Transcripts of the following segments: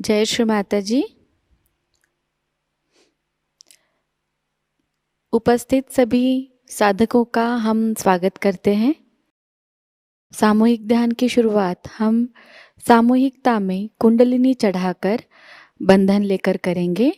जय श्री माताजी। उपस्थित सभी साधकों का हम स्वागत करते हैं। सामूहिक ध्यान की शुरुआत हम सामूहिकता में कुंडलिनी चढ़ाकर बंधन लेकर करेंगे।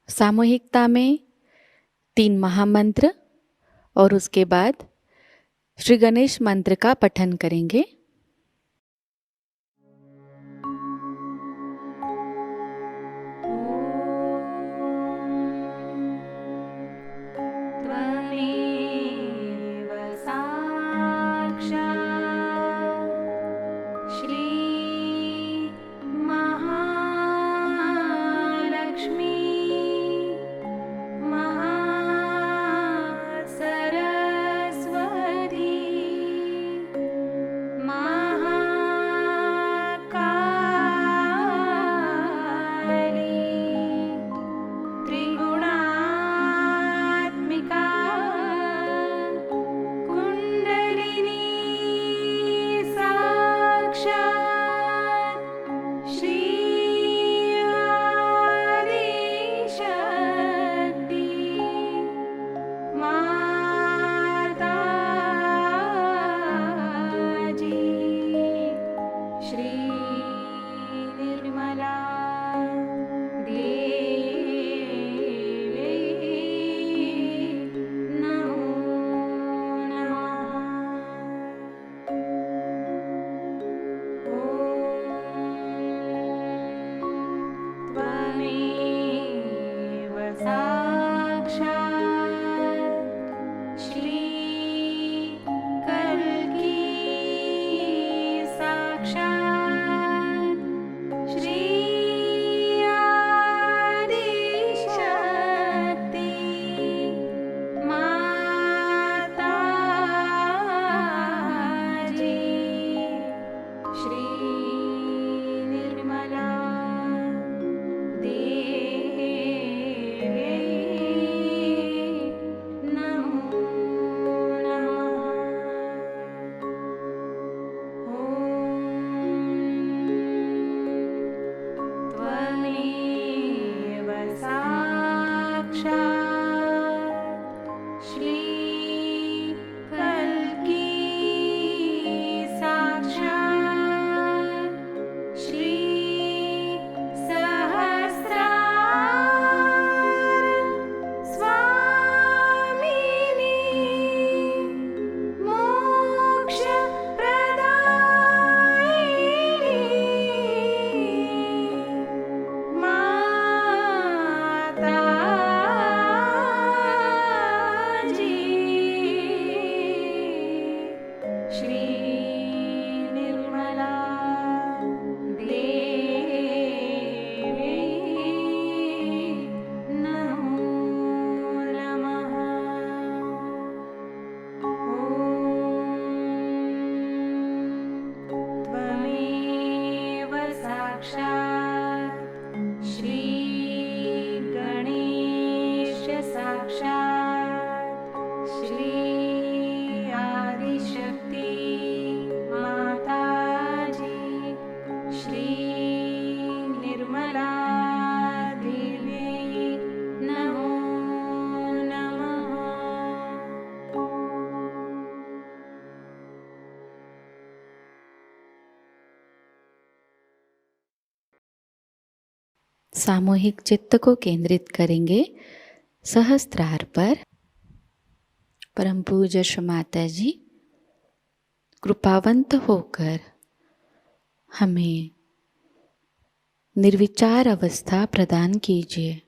सामूहिकता में 3 महामंत्र और उसके बाद श्री गणेश मंत्र का पठन करेंगे। सामूहिक चित्त को केंद्रित करेंगे सहस्त्रार पर। परम पूज्य श्री माताजी कृपावंत होकर हमें निर्विचार अवस्था प्रदान कीजिए।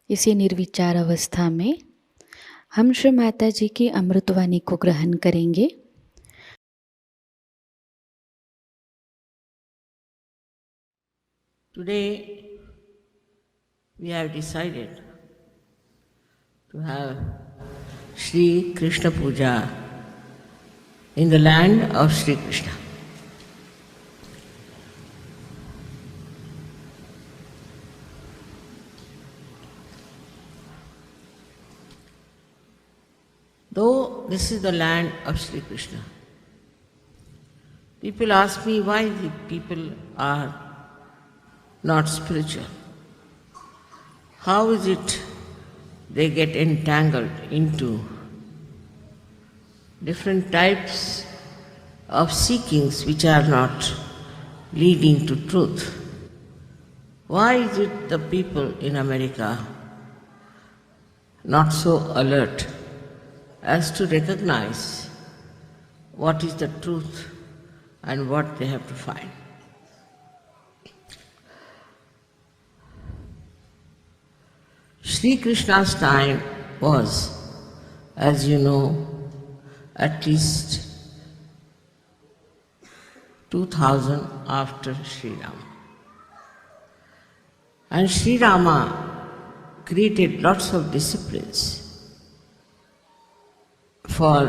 इसी निर्विचार अवस्था में हम श्री माता जी की अमृतवाणी को ग्रहण करेंगे। Today we have decided to have Shri Krishna Puja in the land of Shri Krishna. Though this is the land of Shri Krishna, people ask me why the people are not spiritual. How is it they get entangled into different types of seekings which are not leading to truth? Why is it the people in America not so alert as to recognize what is the truth and what they have to find? Shri Krishna's time was, as you know, at least 2000 after Sri Rama. And Sri Rama created lots of disciplines for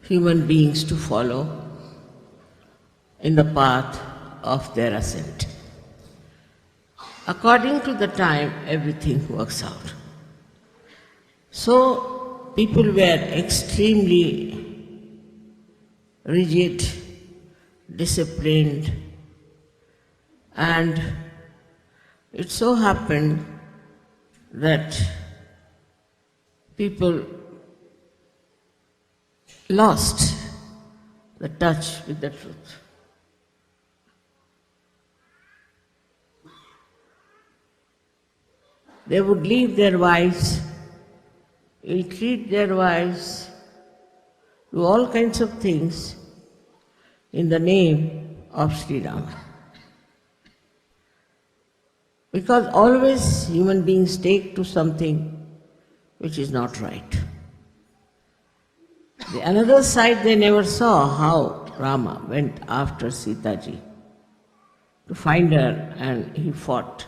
human beings to follow in the path of their ascent. According to the time, everything works out. So, people were extremely rigid, disciplined, and it so happened that people lost the touch with the truth. They would leave their wives, ill-treat their wives, do all kinds of things in the name of Sri Rama. Because always human beings take to something which is not right. The another side they never saw, how Rama went after Sitaji to find her, and he fought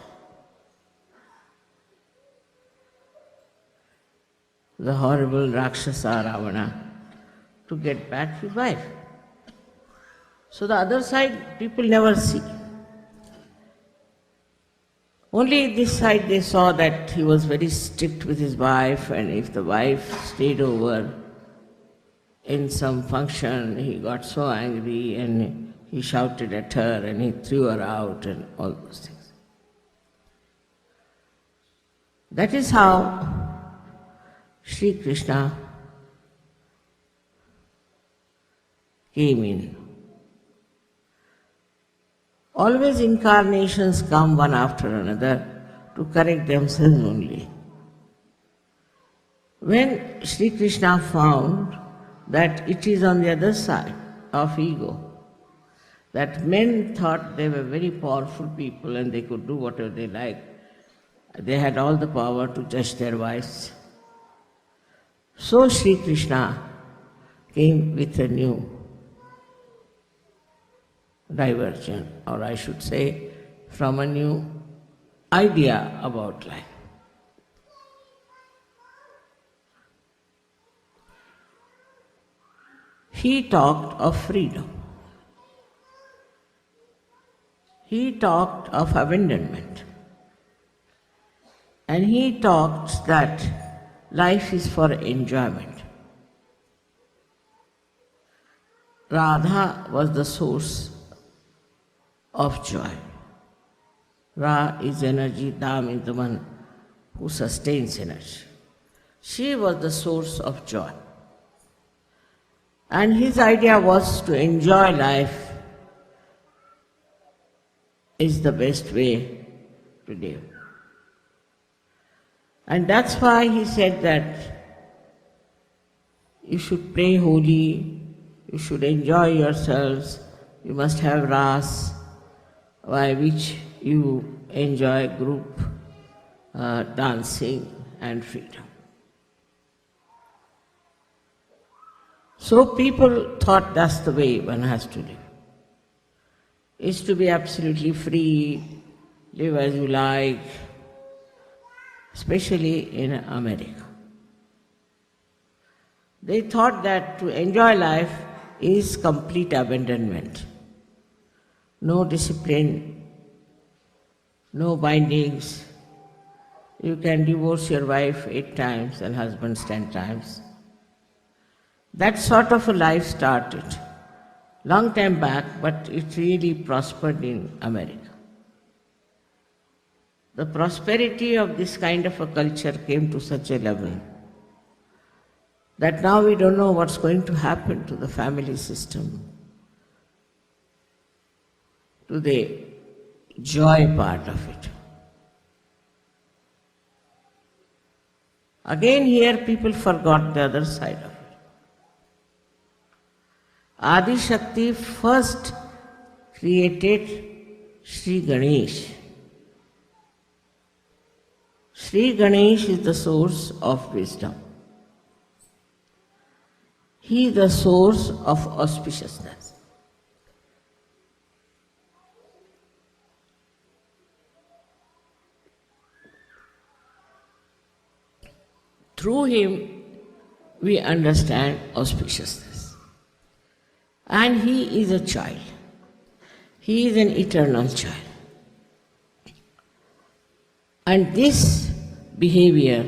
the horrible Rakshasa Ravana to get back his wife. So the other side people never see. Only this side they saw that he was very strict with his wife, and if the wife stayed over in some function, he got so angry and he shouted at her and he threw her out and all those things. That is how Shri Krishna came in. Always incarnations come one after another to correct themselves only. When Shri Krishna found that it is on the other side of ego, that men thought they were very powerful people and they could do whatever they liked, they had all the power to judge their wives. So Shri Krishna came with a new diversion, or I should say, from a new idea about life. He talked of freedom. He talked of abandonment. And he talked that life is for enjoyment. Radha was the source of joy. Ra is energy, Dham is the one who sustains energy. She was the source of joy. And his idea was to enjoy life is the best way to live. And that's why he said that you should pray holy, you should enjoy yourselves, you must have ras, by which you enjoy group dancing and freedom. So people thought that's the way one has to live. Is to be absolutely free, live as you like, especially in America. They thought that to enjoy life is complete abandonment. No discipline, no bindings. You can divorce your wife 8 times and husbands 10 times. That sort of a life started long time back, but it really prospered in America. The prosperity of this kind of a culture came to such a level that now we don't know what's going to happen to the family system. Do they joy part of it. Again here people forgot the other side of it. Adi Shakti first created Shri Ganesh. Shri Ganesh is the source of wisdom. He is the source of auspiciousness. Through him we understand auspiciousness. And he is a child. He is an eternal child. And this behavior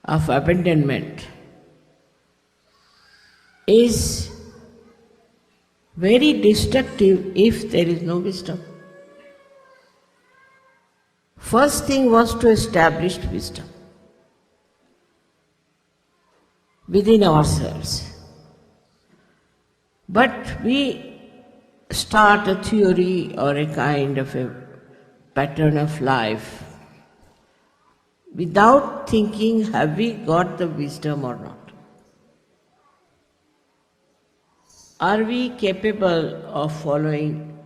of abandonment is very destructive if there is no wisdom. First thing was to establish wisdom within ourselves. But we start a theory or a kind of a pattern of life without thinking, have we got the wisdom or not? Are we capable of following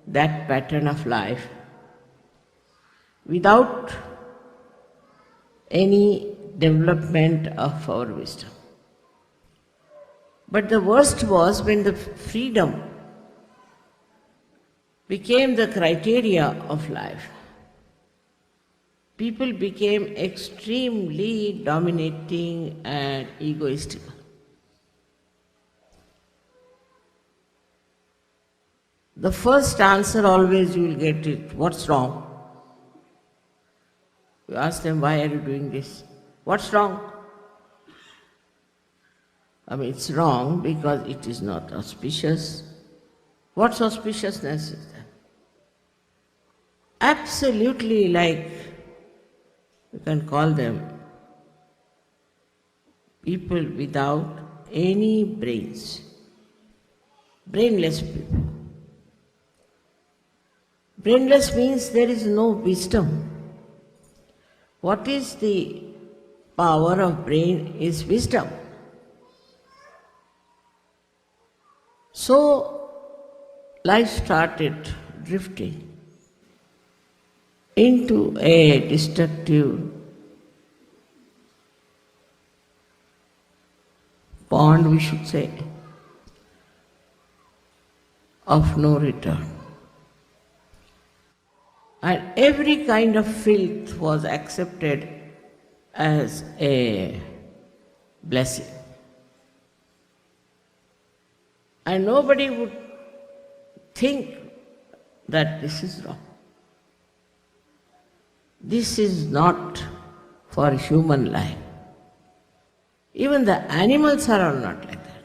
that pattern of life without any development of our wisdom? But the worst was when the freedom became the criteria of life. People became extremely dominating and egoistical. The first answer always you will get it, what's wrong? You ask them, why are you doing this? What's wrong? It's wrong because it is not auspicious. What's auspiciousness is that? Absolutely like, you can call them people without any brains. Brainless people. Brainless means there is no wisdom. What is the power of brain is wisdom. So life started drifting into a destructive pond, we should say, of no return. And every kind of filth was accepted as a blessing. And nobody would think that this is wrong. This is not for human life. Even the animals are not like that.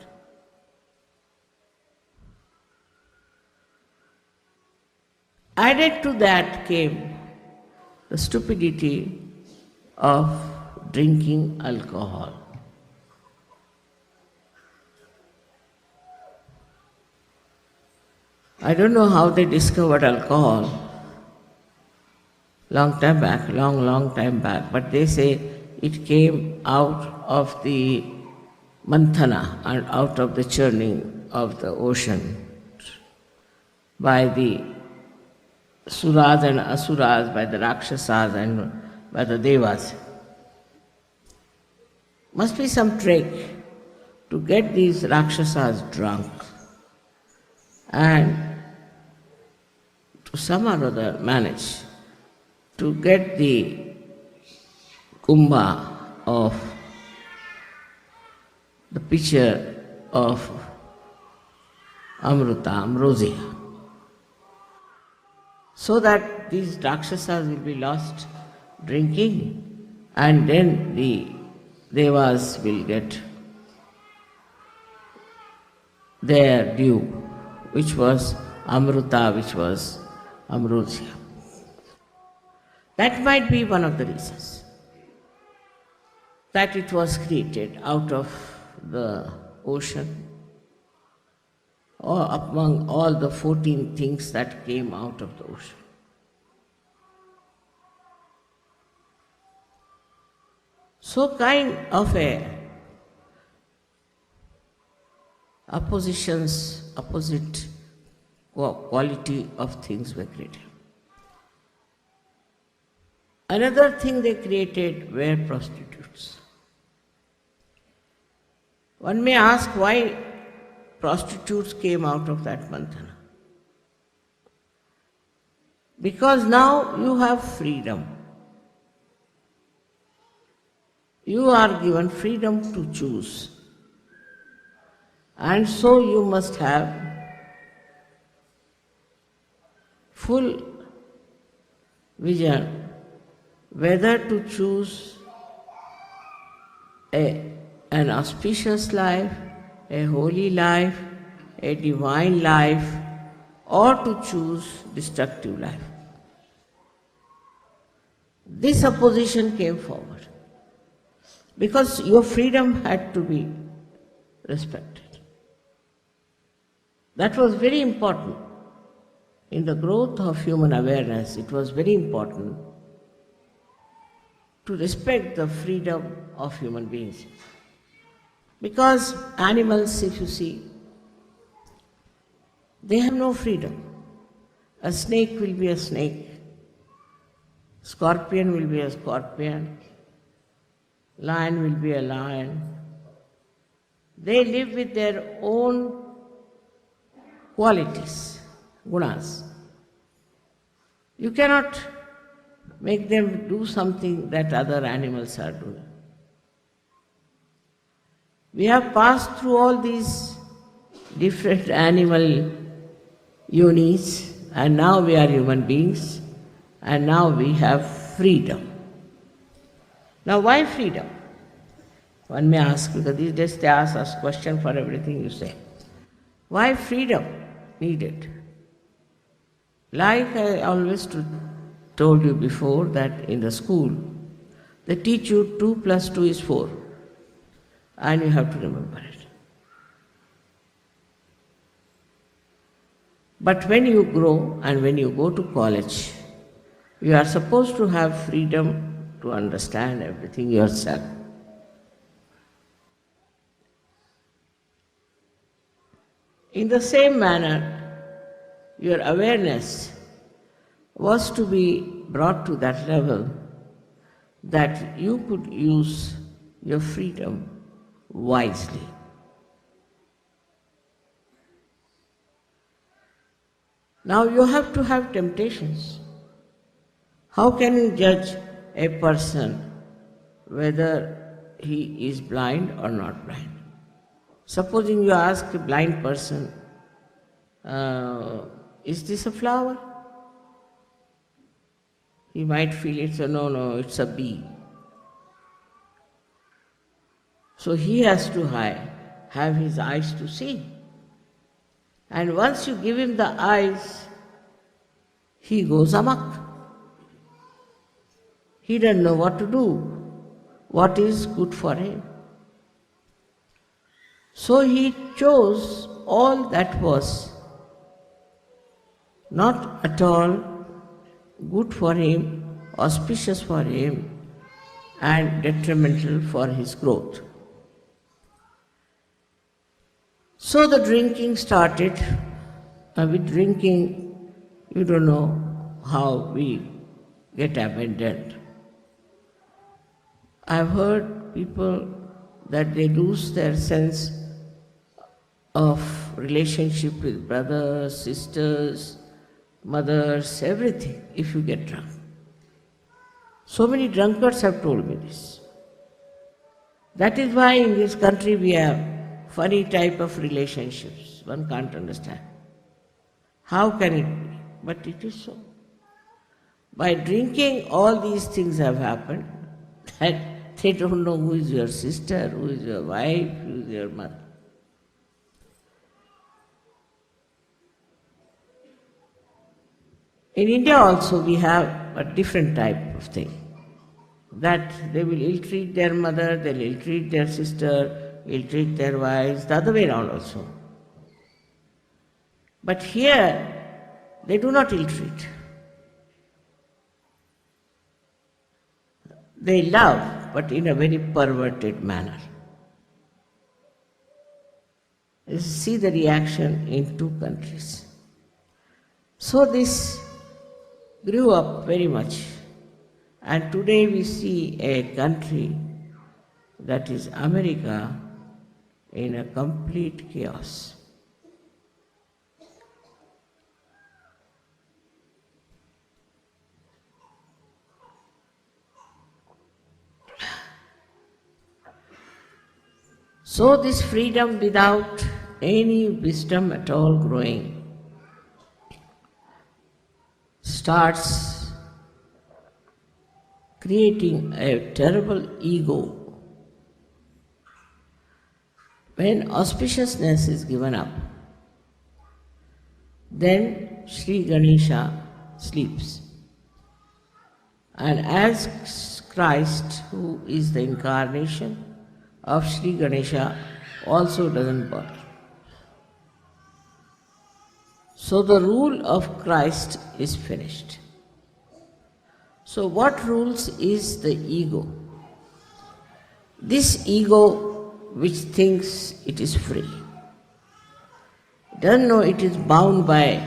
Added to that came the stupidity of drinking alcohol. I don't know how they discovered alcohol long time back, long time back, but they say it came out of the manthana and out of the churning of the ocean by the suras and asuras, by the rakshasas and by the devas. Must be some trick to get these rakshasas drunk and to some or other manage to get the kumbha of the pitcher of amruta, ambrosia, so that these rakshasas will be lost drinking, and then the devas will get their due, which was amruta, which was ambrosia. That might be one of the reasons that it was created out of the ocean, or among all the 14 things that came out of the ocean. So kind of a opposite quality of things were created. Another thing they created were prostitutes. One may ask why prostitutes came out of that manthana. Because now you have freedom. You are given freedom to choose. And so you must have full vision whether to choose an auspicious life, a holy life, a divine life, or to choose destructive life. This opposition came forward because your freedom had to be respected. That was very important. In the growth of human awareness, it was very important to respect the freedom of human beings. Because animals, if you see, they have no freedom. A snake will be a snake, scorpion will be a scorpion, lion will be a lion. They live with their own qualities, gunas. You cannot make them do something that other animals are doing. We have passed through all these different animal yonis, and now we are human beings, and now we have freedom. Now why freedom? One may ask, because these days they ask us question for everything you say. Why freedom needed? Like I always told you before, that in the school, they teach you 2 plus 2 is 4, and you have to remember it. But when you grow and when you go to college, you are supposed to have freedom to understand everything yourself. In the same manner, your awareness was to be brought to that level that you could use your freedom wisely. Now you have to have temptations. How can you judge a person whether he is blind or not blind? Supposing you ask a blind person, is this a flower? He might feel it's a no, it's a bee. So he has to have his eyes to see. And once you give him the eyes, he goes amok. He doesn't know what to do, what is good for him. So he chose all that was not at all good for him, auspicious for him, and detrimental for his growth. So the drinking started. With drinking, you don't know how we get abandoned. I've heard people that they lose their sense of relationship with brothers, sisters, mothers, everything, if you get drunk. So many drunkards have told me this. That is why in this country we have funny type of relationships. One can't understand. How can it be? But it is so. By drinking, all these things have happened, that they don't know who is your sister, who is your wife, who is your mother. In India also we have a different type of thing, that they will ill-treat their mother, they'll ill-treat their sister, ill-treat their wives, the other way around also. But here, they do not ill-treat. They love, but in a very perverted manner. You see the reaction in two countries. So this grew up very much. And today we see a country, that is America, in a complete chaos. So this freedom without any wisdom at all growing starts creating a terrible ego. When auspiciousness is given up, then Shri Ganesha sleeps. And as Christ, who is the incarnation of Shri Ganesha, also doesn't bother. So the rule of Christ is finished. So what rules is the ego? This ego which thinks it is free, doesn't know it is bound by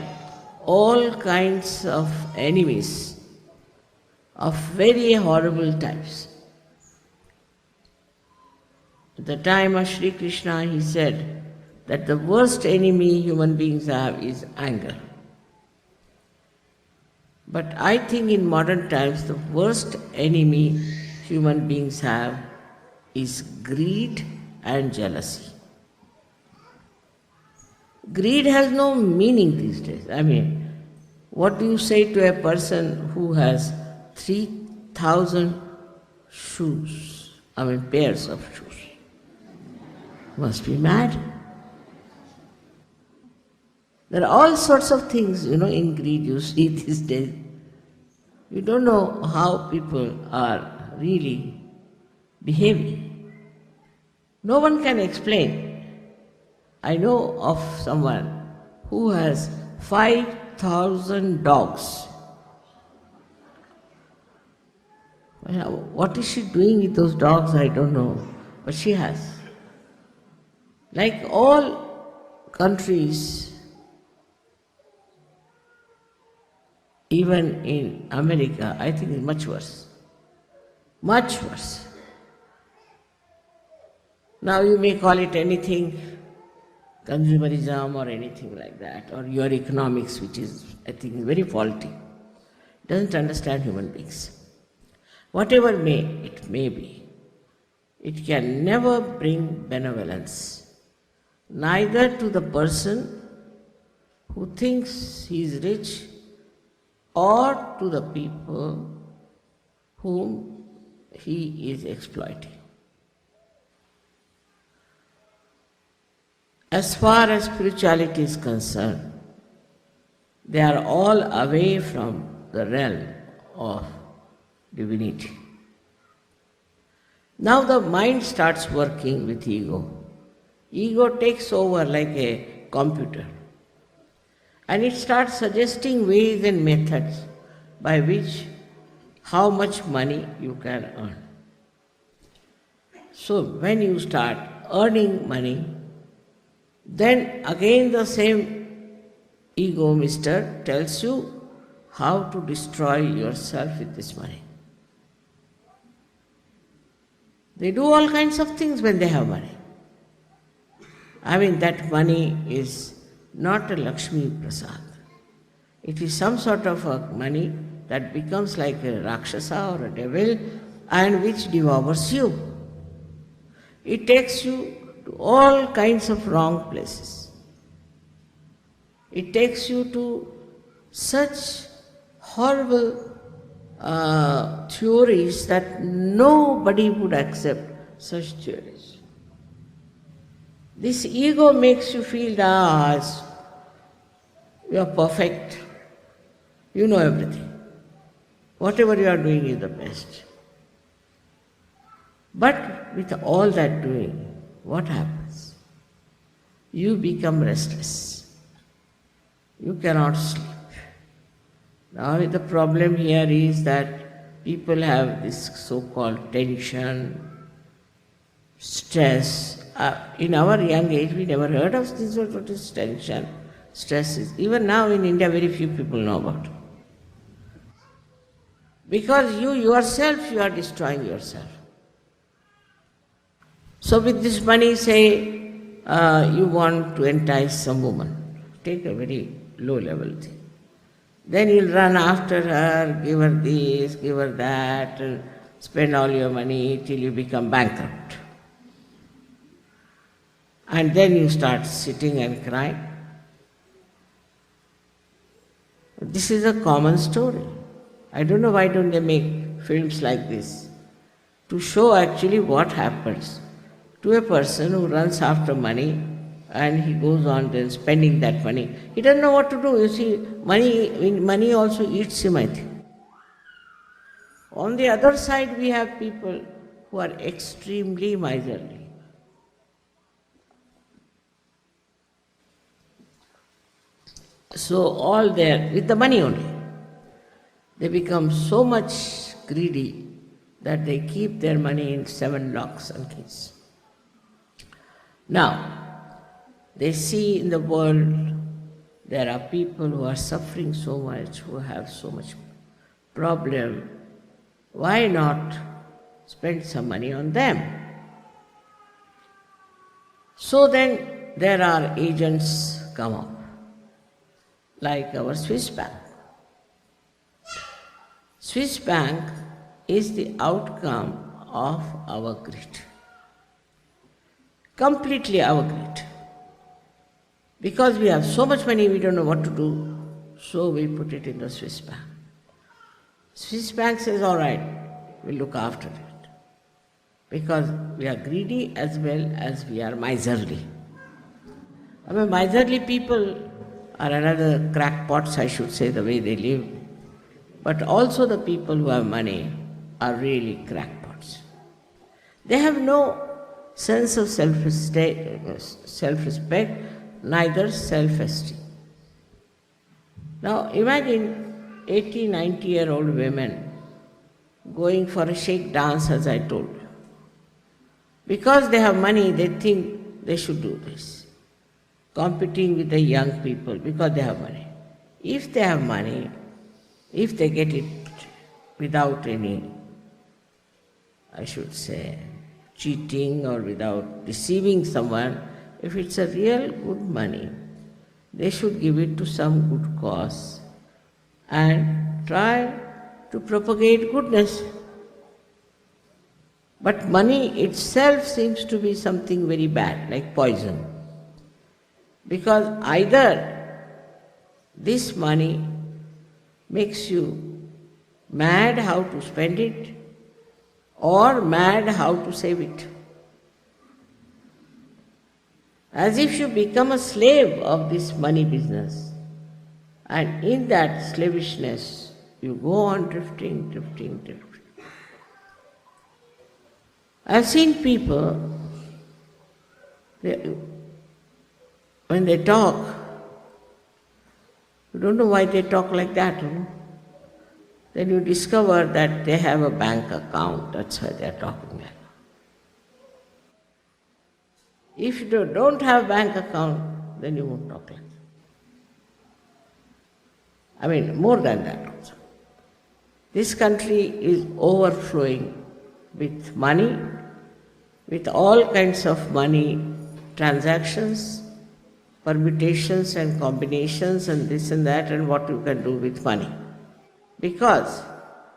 all kinds of enemies of very horrible types. At the time of Shri Krishna, he said that the worst enemy human beings have is anger. But I think in modern times the worst enemy human beings have is greed and jealousy. Greed has no meaning these days. I mean, what do you say to a person who has 3,000 shoes? I mean, pairs of shoes. Must be mad. There are all sorts of things, in greed you see these days. You don't know how people are really behaving. No one can explain. I know of someone who has 5,000 dogs. What is she doing with those dogs, I don't know, but she has. Like all countries, even in America, I think it's much worse. Much worse. Now you may call it anything, consumerism or anything like that, or your economics, which is, I think, very faulty. Doesn't understand human beings. Whatever it may be, it can never bring benevolence, neither to the person who thinks he is rich or to the people whom he is exploiting. As far as spirituality is concerned, they are all away from the realm of divinity. Now the mind starts working with ego. Ego takes over like a computer, and it starts suggesting ways and methods by which how much money you can earn. So when you start earning money, then again the same ego mister tells you how to destroy yourself with this money. They do all kinds of things when they have money. I mean, that money is not a Lakshmi Prasad. It is some sort of a money that becomes like a Rakshasa or a devil and which devours you. It takes you to all kinds of wrong places. It takes you to such horrible theories that nobody would accept such theories. This ego makes you feel that you are perfect, you know everything. Whatever you are doing is the best. But with all that doing, what happens? You become restless. You cannot sleep. Now the problem here is that people have this so-called tension, stress. In our young age, we never heard of this. What is tension, stress is. Even now in India, very few people know about it. Because you yourself, you are destroying yourself. So with this money, say, you want to entice some woman. Take a very low-level thing. Then you'll run after her, give her this, give her that, and spend all your money till you become bankrupt. And then you start sitting and crying. This is a common story. I don't know why don't they make films like this to show actually what happens to a person who runs after money and he goes on then spending that money. He doesn't know what to do. You see, money also eats him, I think. On the other side, we have people who are extremely miserly. So all there, with the money only, they become so much greedy that they keep their money in 7 locks and keys. Now, they see in the world there are people who are suffering so much, who have so much problem. Why not spend some money on them? So then there are agents come up, like our Swiss bank. Swiss bank is the outcome of our greed. Completely our greed. Because we have so much money, we don't know what to do, so we put it in the Swiss bank. Swiss bank says, all right, we'll look after it. Because we are greedy as well as we are miserly. I mean, miserly people are another crackpots, I should say, the way they live. But also the people who have money are really crackpots. They have no sense of self-respect, neither self-esteem. Now imagine 80, 90-year-old women going for a shake dance, as I told you. Because they have money, they think they should do this. Competing with the young people because they have money. If they have money, if they get it without any, I should say, cheating or without deceiving someone, if it's a real good money, they should give it to some good cause and try to propagate goodness. But money itself seems to be something very bad, like poison. Because either this money makes you mad how to spend it or mad how to save it. As if you become a slave of this money business. And in that slavishness, you go on drifting. I've seen people, when they talk, you don't know why they talk like that, you know? Then you discover that they have a bank account, that's why they are talking like that. If you don't have bank account, then you won't talk like that. I mean, more than that also. This country is overflowing with money, with all kinds of money transactions, permutations and combinations and this and that and what you can do with money. Because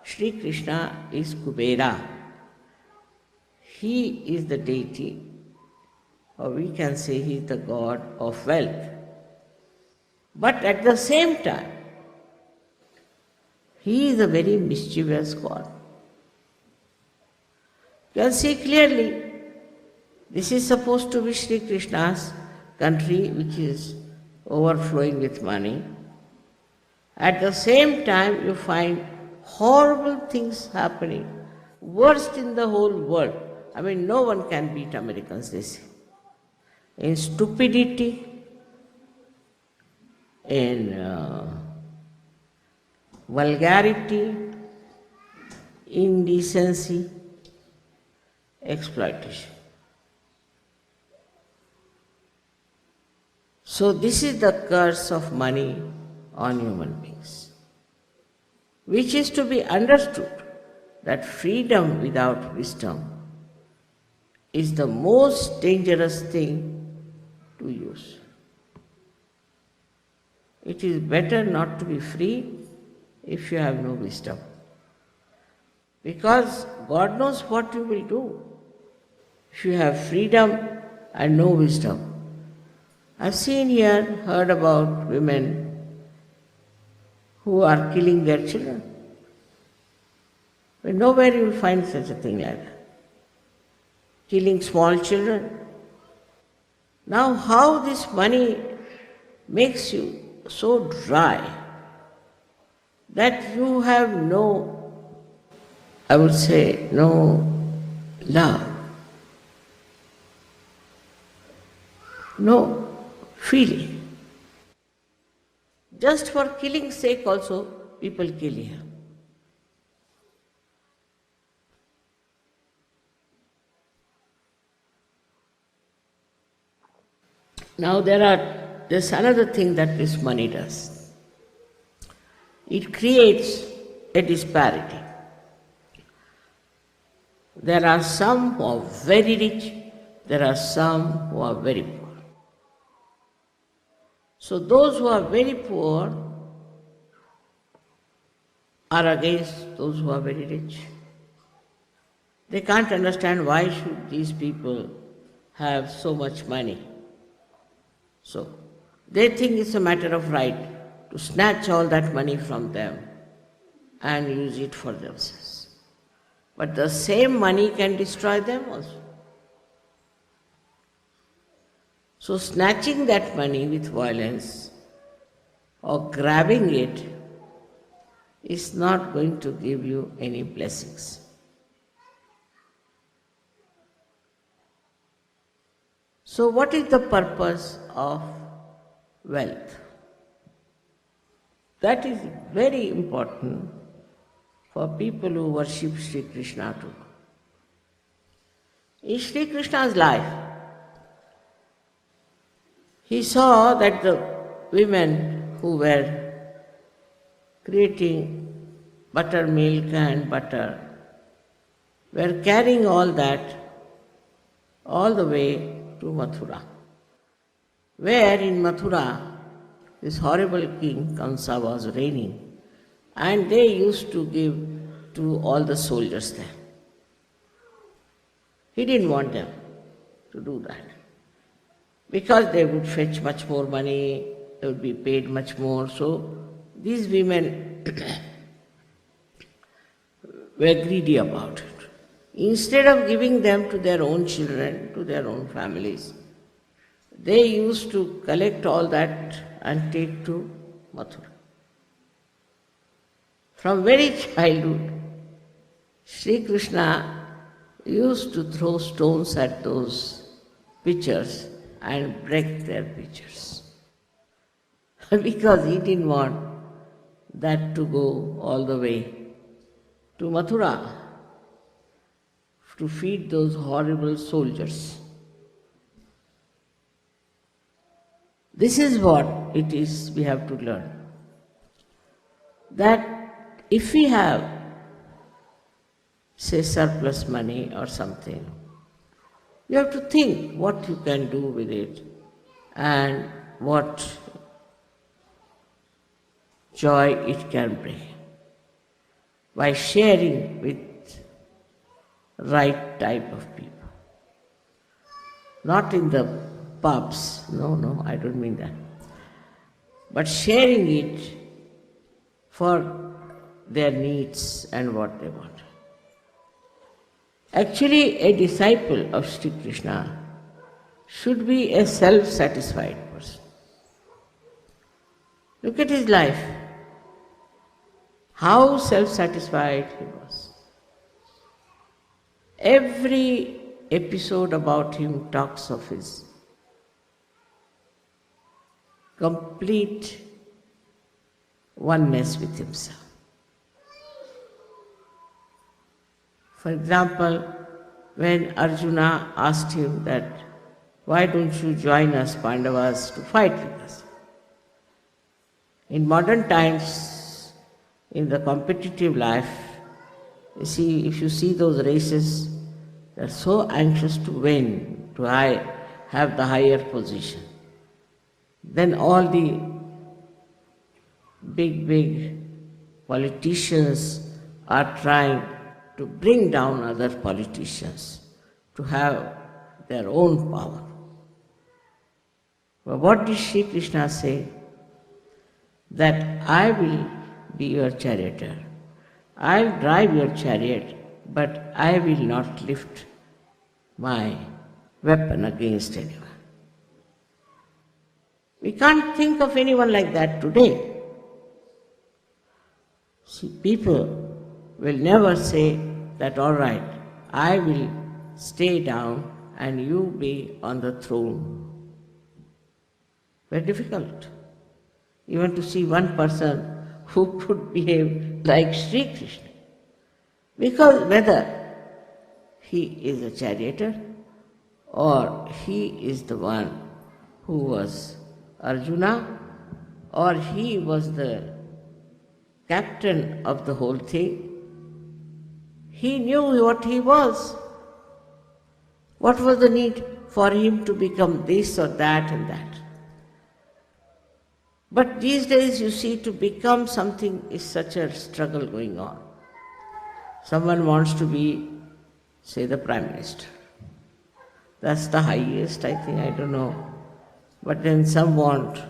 Shri Krishna is Kubera. He is the deity, or we can say he is the god of wealth. But at the same time, he is a very mischievous god. You can see clearly, this is supposed to be Shri Krishna's country which is overflowing with money. At the same time, you find horrible things happening, worst in the whole world. I mean, no one can beat Americans, they say. In stupidity, in vulgarity, indecency, exploitation. So this is the curse of money on human beings, which is to be understood that freedom without wisdom is the most dangerous thing to use. It is better not to be free if you have no wisdom, because God knows what you will do if you have freedom and no wisdom. I've seen here, heard about women who are killing their children. But nowhere you will find such a thing like that. Killing small children. Now how this money makes you so dry that you have no, I would say, no love, no feeling. Just for killing's sake also, people kill here. Now there's another thing that this money does. It creates a disparity. There are some who are very rich, there are some who are very poor. So those who are very poor are against those who are very rich. They can't understand why should these people have so much money. So they think it's a matter of right to snatch all that money from them and use it for themselves. But the same money can destroy them also. So snatching that money with violence or grabbing it is not going to give you any blessings. So what is the purpose of wealth? That is very important for people who worship Shri Krishna too. In Shri Krishna's life, he saw that the women who were creating buttermilk and butter were carrying all that all the way to Mathura, where in Mathura this horrible king Kamsa was reigning, and they used to give to all the soldiers there. He didn't want them to do that, because they would fetch much more money, they would be paid much more. So these women were greedy about it. Instead of giving them to their own children, to their own families, they used to collect all that and take to Mathura. From very childhood, Sri Krishna used to throw stones at those pitchers and break their pitchers because he didn't want that to go all the way to Mathura to feed those horrible soldiers. This is what it is we have to learn. That if we have, say, surplus money or something, you have to think what you can do with it and what joy it can bring by sharing with right type of people. Not in the pubs, no, I don't mean that. But sharing it for their needs and what they want. Actually, a disciple of Sri Krishna should be a self-satisfied person. Look at his life. How self-satisfied he was. Every episode about him talks of his complete oneness with himself. For example, when Arjuna asked him that, why don't you join us Pandavas to fight with us? In modern times, in the competitive life, if you see those races, they're so anxious to win, to have the higher position. Then all the big politicians are trying to bring down other politicians to have their own power. But what did Shri Krishna say? That I will be your charioteer. I'll drive your chariot, but I will not lift my weapon against anyone. We can't think of anyone like that today. See, people will never say that, all right, I will stay down and you be on the throne. Very difficult. Even to see one person who could behave like Shri Krishna. Because whether he is a charioteer or he is the one who was Arjuna or he was the captain of the whole thing, he knew what he was. What was the need for him to become this or that and that? But these days you see, to become something is such a struggle going on. Someone wants to be, say, the Prime Minister. That's the highest, I think, I don't know. But then some want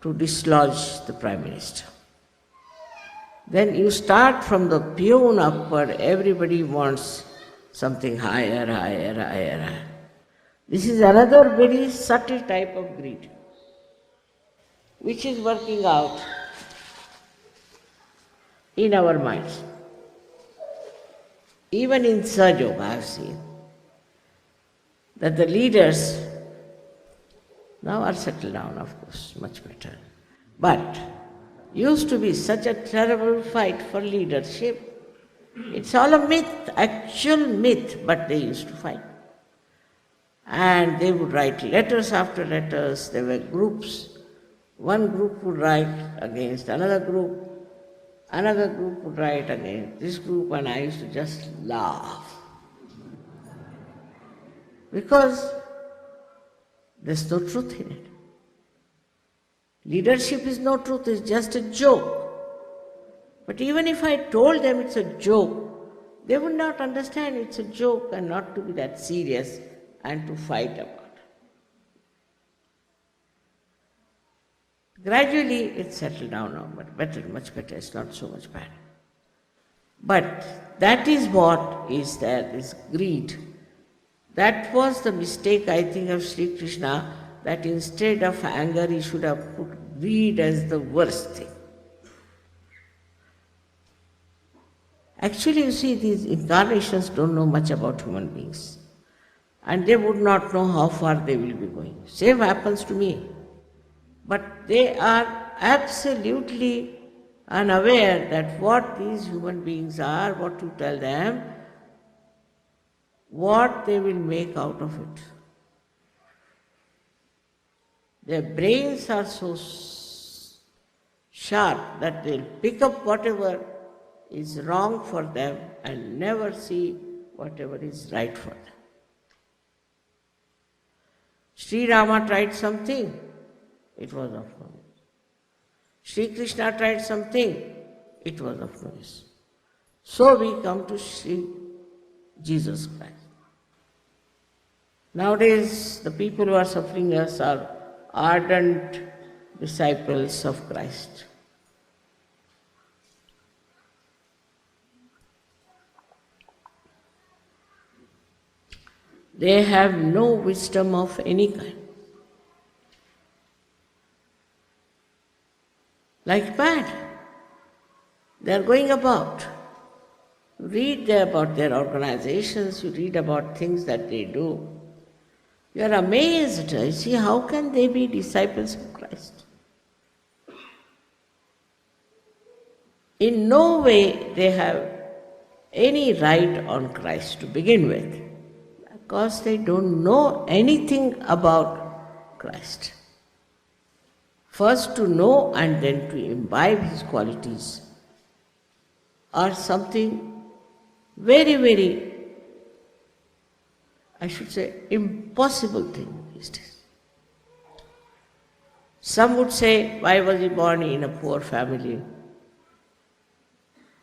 to dislodge the Prime Minister. Then you start from the peon upward, everybody wants something higher. This is another very subtle type of greed, which is working out in our minds. Even in Sahajayoga, I have seen that the leaders now are settled down, of course, much better. But used to be such a terrible fight for leadership. It's all a myth, actual myth, but they used to fight. And they would write letters after letters, there were groups. One group would write against another group would write against this group, and I used to just laugh. Because there's no truth in it. Leadership is no truth, it's just a joke. But even if I told them it's a joke, they would not understand it's a joke and not to be that serious and to fight about it. Gradually it's settled down now, but better, much better, it's not so much bad. But that is what is there, this greed. That was the mistake, I think, of Sri Krishna, that instead of anger he should have put greed as the worst thing. Actually, you see, these incarnations don't know much about human beings. And they would not know how far they will be going. Same happens to me. But they are absolutely unaware that what these human beings are, what you tell them, what they will make out of it. Their brains are so sharp that they'll pick up whatever is wrong for them and never see whatever is right for them. Sri Rama tried something, it was of no use. Sri Krishna tried something, it was of no use. So we come to Sri Jesus Christ. Nowadays, the people who are suffering us are ardent disciples of Christ. They have no wisdom of any kind. Like mad. They are going about. You read about their organizations, you read about things that they do. You are amazed. You see, how can they be disciples of Christ? In no way they have any right on Christ to begin with, because they don't know anything about Christ. First to know and then to imbibe his qualities are something very, very, I should say, impossible thing these days. Some would say, why was he born in a poor family?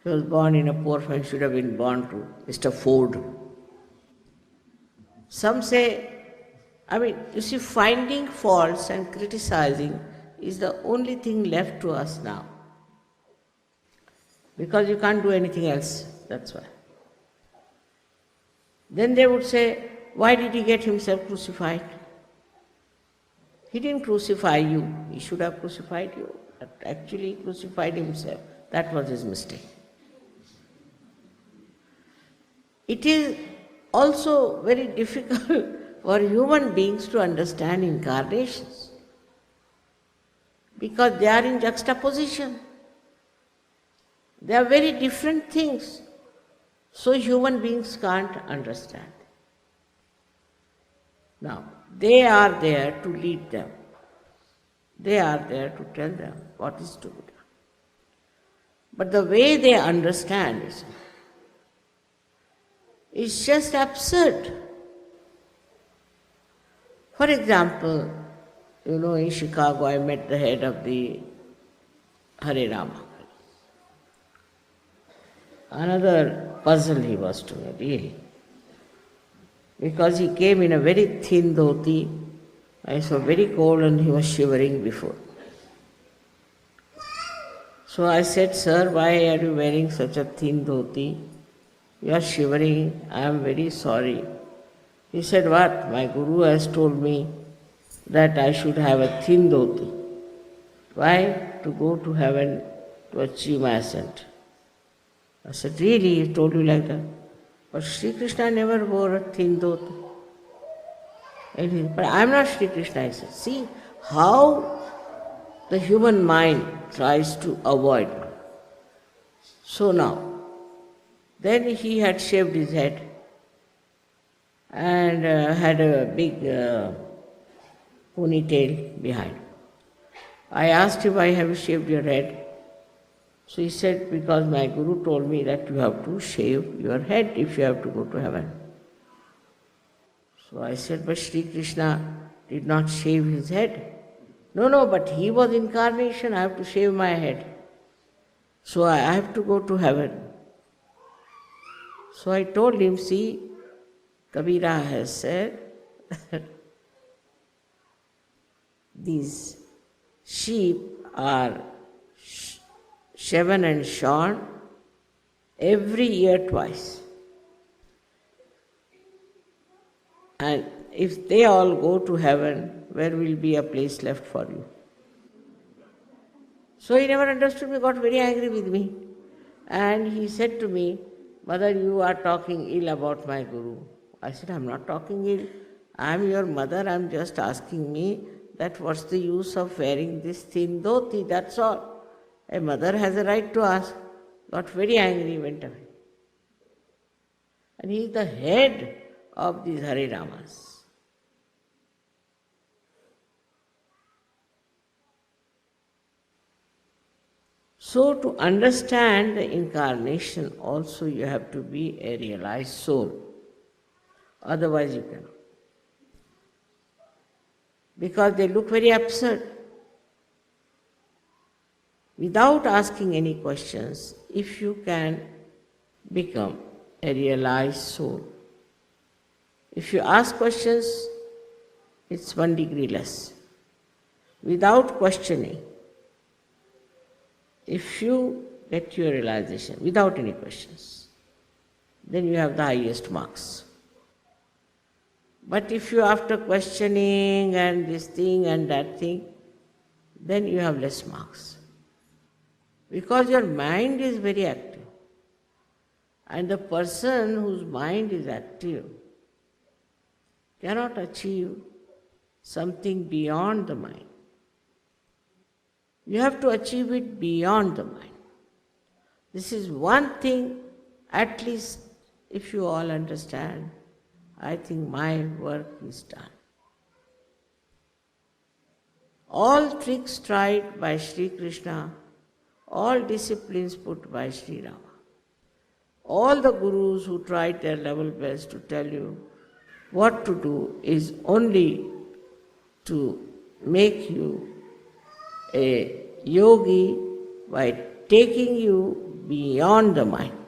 He was born in a poor family, should have been born to Mr. Ford. Some say, you see, finding faults and criticizing is the only thing left to us now. Because you can't do anything else, that's why. Then they would say, why did he get himself crucified? He didn't crucify you, he should have crucified you. But actually he crucified himself. That was his mistake. It is also very difficult for human beings to understand incarnations because they are in juxtaposition. They are very different things, so human beings can't understand. Now, they are there to lead them. They are there to tell them what is to be done. But the way they understand is just absurd. For example, in Chicago I met the head of the Hare Rama. Another puzzle he was to me, really. Because he came in a very thin dhoti. I saw very cold and he was shivering before. So I said, sir, why are you wearing such a thin dhoti? You are shivering, I am very sorry. He said, what? My guru has told me that I should have a thin dhoti. Why? To go to heaven, to achieve my ascent. I said, really? He told you like that? But Shri Krishna never wore a thin dhoti. But I am not Shri Krishna. I said, see how the human mind tries to avoid. So now, then he had shaved his head and had a big ponytail behind. I asked him, why have you shaved your head? So he said, because my guru told me that you have to shave your head if you have to go to heaven. So I said, but Shri Krishna did not shave his head. No, but he was incarnation, I have to shave my head. So I have to go to heaven. So I told him, see, Kabira has said, these sheep are shaven and shorn every year twice. And if they all go to heaven, where will be a place left for you? So he never understood me, got very angry with me. And he said to me, Mother, you are talking ill about my guru. I said, I am not talking ill. I am your mother, I am just asking me that what's the use of wearing this thin dhoti, that's all. A mother has a right to ask. Got very angry, went away. And he is the head of these Hare Ramas. So to understand the incarnation also you have to be a realized soul. Otherwise you cannot. Because they look very absurd. Without asking any questions, if you can become a realized soul. If you ask questions, it's 1 degree less. Without questioning, if you get your realization without any questions, then you have the highest marks. But if you after questioning and this thing and that thing, then you have less marks. Because your mind is very active. And the person whose mind is active cannot achieve something beyond the mind. You have to achieve it beyond the mind. This is one thing At least if you all understand, I think my work is done. All tricks tried by Shri Krishna, all disciplines put by Sri Rama, all the gurus who tried their level best to tell you what to do is only to make you a yogi by taking you beyond the mind.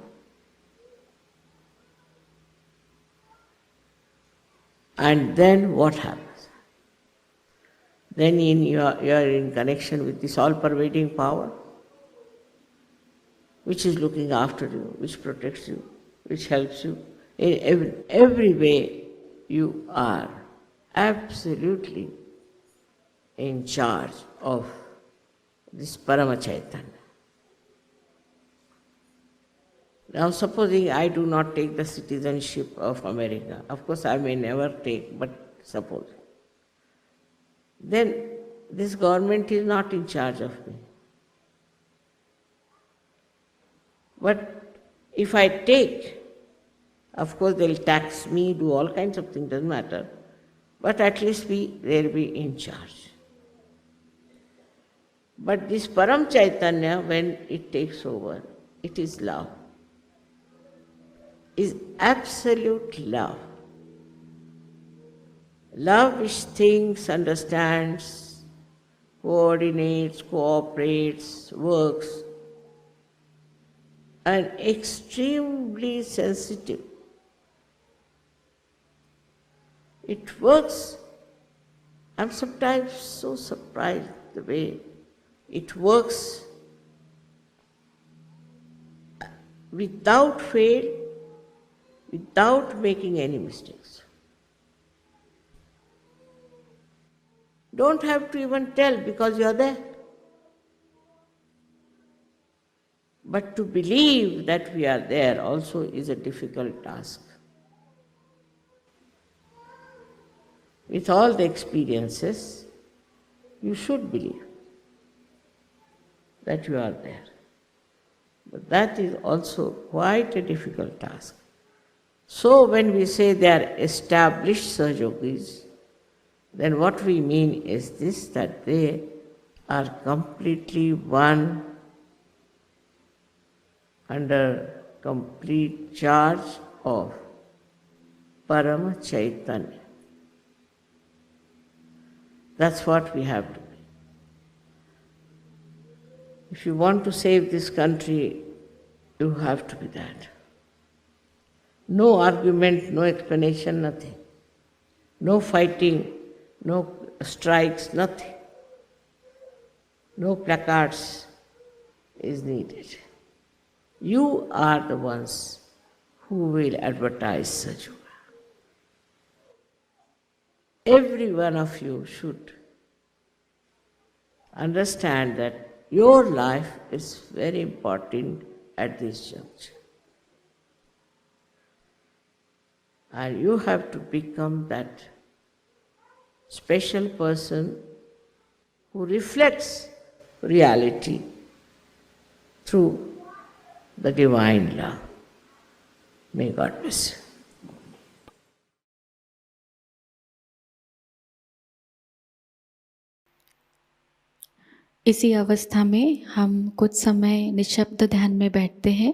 And then what happens? Then you are in connection with this all-pervading power, which is looking after you, which protects you, which helps you. In every way, you are absolutely in charge of this Parama Chaitanya. Now, supposing I do not take the citizenship of America, of course I may never take, but suppose, then this government is not in charge of me. But if I take, of course they'll tax me, do all kinds of things, doesn't matter, but at least they'll be in charge. But this Param Chaitanya, when it takes over, it is love, is absolute love. Love which thinks, understands, coordinates, cooperates, works, and extremely sensitive. It works. I'm sometimes so surprised the way it works without fail, without making any mistakes. Don't have to even tell because you are there. But to believe that we are there also is a difficult task. With all the experiences, you should believe that you are there. But that is also quite a difficult task. So when we say they are established Sahajogis, then what we mean is this, that they are completely one under complete charge of Parama Chaitanya. That's what we have to be. If you want to save this country, you have to be that. No argument, no explanation, nothing. No fighting, no strikes, nothing. No placards is needed. You are the ones who will advertise Sahajayoga. Every one of you should understand that your life is very important at this juncture. And you have to become that special person who reflects reality through the divine love. May God bless you. इसी अवस्था में हम कुछ समय निशब्द ध्यान में बैठते हैं।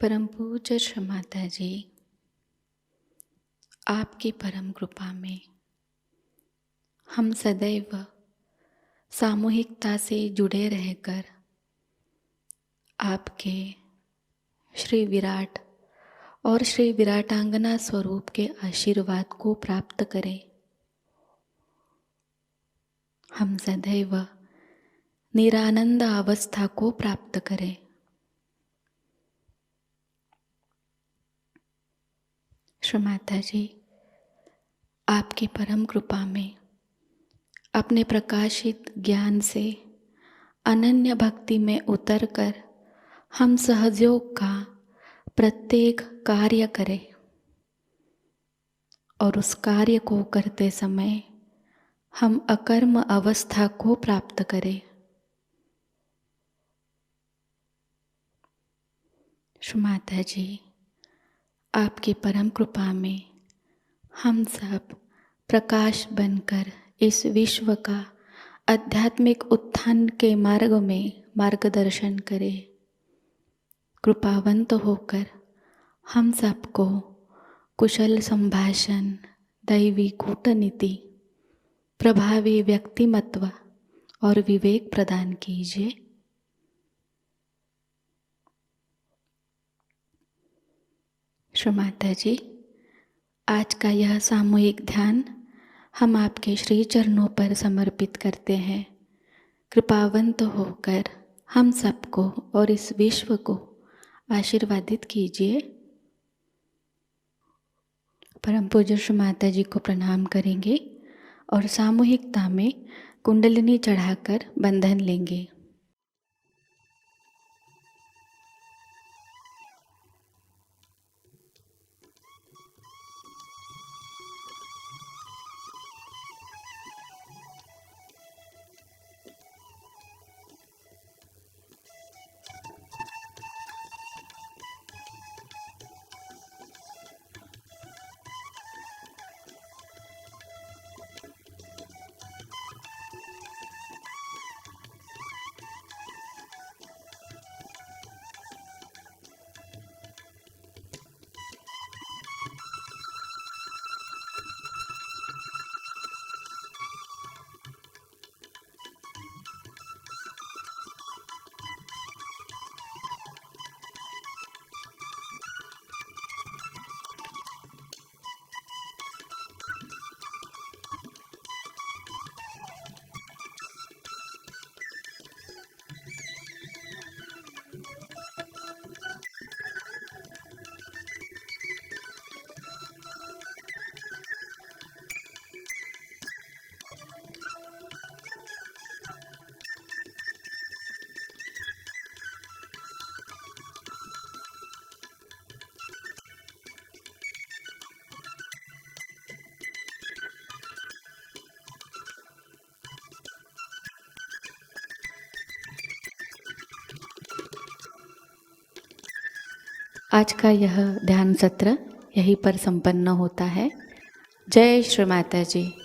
परम पूज्य श्री माताजी, आपकी परम कृपा में हम सदैव सामूहिकता से जुड़े रहकर आपके श्री विराट और श्री विराटांगना स्वरूप के आशीर्वाद को प्राप्त करें। हम सदैव निरानंद अवस्था को प्राप्त करें। श्री माताजी, आपकी परम कृपा में अपने प्रकाशित ज्ञान से अनन्य भक्ति में उतरकर हम सहजयोग का प्रत्येक कार्य करें और उस कार्य को करते समय हम अकर्म अवस्था को प्राप्त करें। श्री माताजी, आपकी परम कृपा में हम सब प्रकाश बनकर इस विश्व का आध्यात्मिक उत्थान के मार्ग में मार्गदर्शन करें। कृपावंत होकर हम सबको कुशल संभाषण, दैवी कूटनीति, प्रभावी व्यक्तिमत्व और विवेक प्रदान कीजिए। श्री माताजी, आज का यह सामूहिक ध्यान हम आपके श्री चरणों पर समर्पित करते हैं। कृपावंत होकर हम सबको और इस विश्व को आशीर्वादित कीजिए। परम पूज्य श्री माताजी को प्रणाम करेंगे और सामूहिकता में कुंडलिनी चढ़ाकर बंधन लेंगे। आज का यह ध्यान सत्र यहीं पर संपन्न होता है। जय श्री माताजी।